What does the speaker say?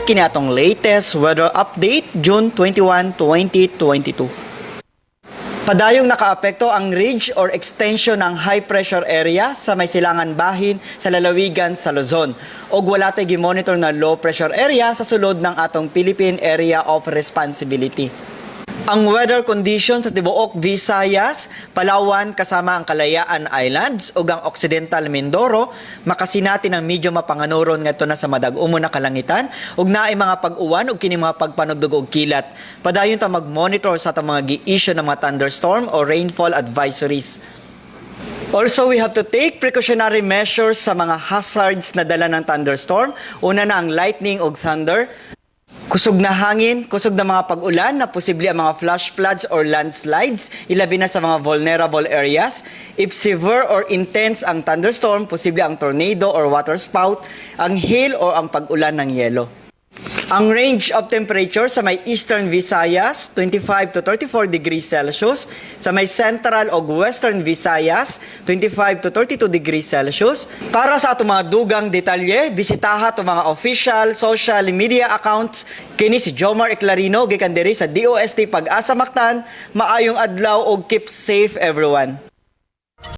kini atong latest weather update June 21, 2022. Padayong nakaapekto ang ridge or extension ng high pressure area sa may silangan bahin sa lalawigan sa Luzon. Og wala tay gimonitor na low pressure area sa sulod ng atong Philippine Area of Responsibility. Ang weather conditions sa tibuok Visayas, Palawan kasama ang Kalayaan Islands ug ang Occidental Mindoro makasinati ng medyo mapanganuron ngadto na sa madag-umo na kalangitan ug naay mga pag-uwan ug kini mga pagpanugdog og kilat. Padayon ta mag-monitor sa atong mga gi-issue ng mga thunderstorm o rainfall advisories. Also, we have to take precautionary measures sa mga hazards na dala ng thunderstorm. Una na ang lightning ug thunder. Kusog na hangin, kusog na mga pag-ulan na posible ang mga flash floods or landslides, ilabi na sa mga vulnerable areas. If severe or intense ang thunderstorm, posible ang tornado or water spout, ang hail o ang pag-ulan ng yelo. Ang range of temperature sa may Eastern Visayas, 25 to 34 degrees Celsius. Sa may Central o Western Visayas, 25 to 32 degrees Celsius. Para sa atong mga dugang detalye, bisitaha itong mga official social media accounts. Kini si Jomar Eclarino, gikan diri sa DOST Pag-asa Mactan. Maayong adlaw o keep safe everyone.